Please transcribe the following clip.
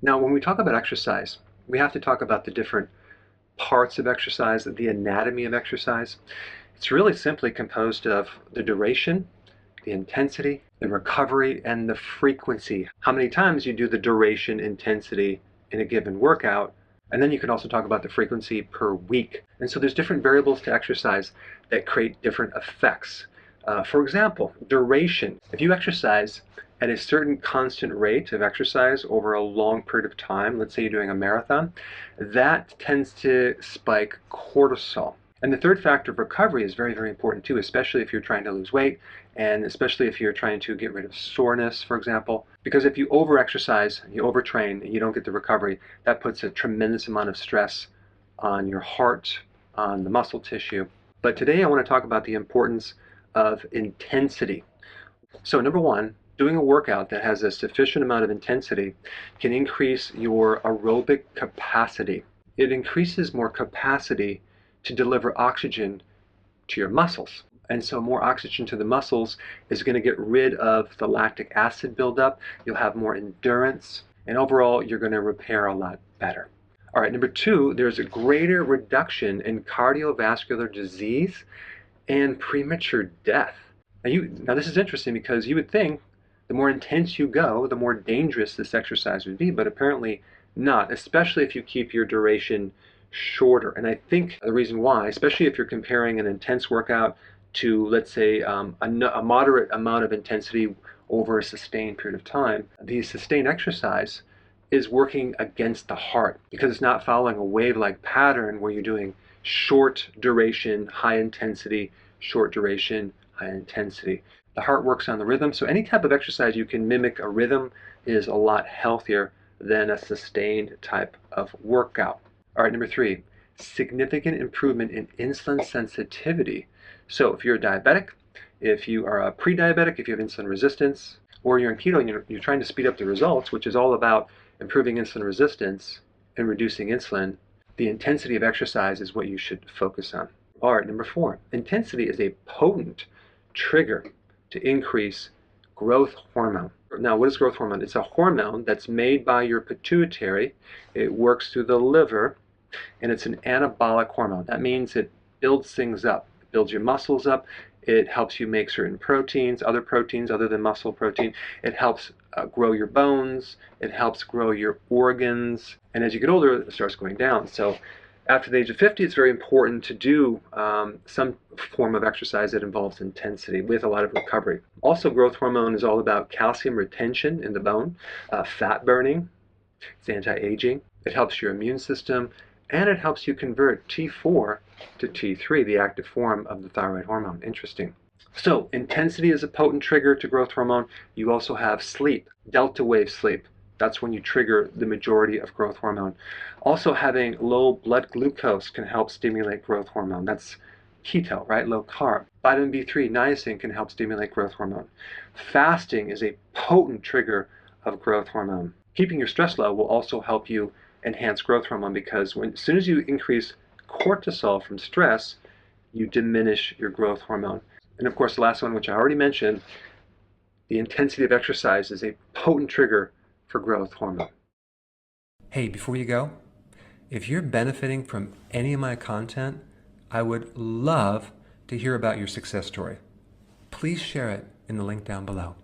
Now, when we talk about exercise, we have to talk about the different parts of exercise, the anatomy of exercise. It's really simply composed of the duration, the intensity, the recovery, and the frequency. How many times you do the duration, intensity in a given workout, and then you can also talk about the frequency per week. And so there's different variables to exercise that create different effects. For example, duration. If you exercise at a certain constant rate of exercise over a long period of time, let's say you're doing a marathon, that tends to spike cortisol. And the third factor of recovery is very, very important too, especially if you're trying to lose weight and especially if you're trying to get rid of soreness, for example. Because if you over-exercise, you overtrain, and you don't get the recovery, that puts a tremendous amount of stress on your heart, on the muscle tissue. But today I want to talk about the importance of intensity. So number one, doing a workout that has a sufficient amount of intensity can increase your aerobic capacity. It increases more capacity to deliver oxygen to your muscles. And so more oxygen to the muscles is going to get rid of the lactic acid buildup. You'll have more endurance, and overall you're going to repair a lot better. All right, number two, there's a greater reduction in cardiovascular disease and premature death. Now this is interesting because you would think the more intense you go, the more dangerous this exercise would be, but apparently not, especially if you keep your duration shorter. And I think the reason why, especially if you're comparing an intense workout to, let's say, a moderate amount of intensity over a sustained period of time, the sustained exercise is working against the heart because it's not following a wave-like pattern where you're doing short duration, high intensity, short duration, high intensity. The heart works on the rhythm, so any type of exercise you can mimic a rhythm is a lot healthier than a sustained type of workout. All right, number three, significant improvement in insulin sensitivity. So if you're a diabetic, if you are a pre-diabetic, if you have insulin resistance, or you're in keto and you're trying to speed up the results, which is all about improving insulin resistance and reducing insulin, the intensity of exercise is what you should focus on. All right, number four, intensity is a potent trigger to increase growth hormone. Now, what is growth hormone? It's a hormone that's made by your pituitary. It works through the liver, and it's an anabolic hormone. That means it builds things up. It builds your muscles up. It helps you make certain proteins other than muscle protein. It helps grow your bones. It helps grow your organs. And as you get older, it starts going down. So after the age of 50, it's very important to do some form of exercise that involves intensity with a lot of recovery. Also, growth hormone is all about calcium retention in the bone, fat burning, it's anti-aging, it helps your immune system, and it helps you convert T4 to T3, the active form of the thyroid hormone. Interesting. So, intensity is a potent trigger to growth hormone. You also have sleep, delta wave sleep. That's when you trigger the majority of growth hormone. Also, having low blood glucose can help stimulate growth hormone. That's keto, right? Low carb. Vitamin B3, niacin can help stimulate growth hormone. Fasting is a potent trigger of growth hormone. Keeping your stress low will also help you enhance growth hormone because as soon as you increase cortisol from stress, you diminish your growth hormone. And of course, the last one, which I already mentioned, the intensity of exercise is a potent trigger for growth hormone. Hey, before you go, if you're benefiting from any of my content, I would love to hear about your success story. Please share it in the link down below.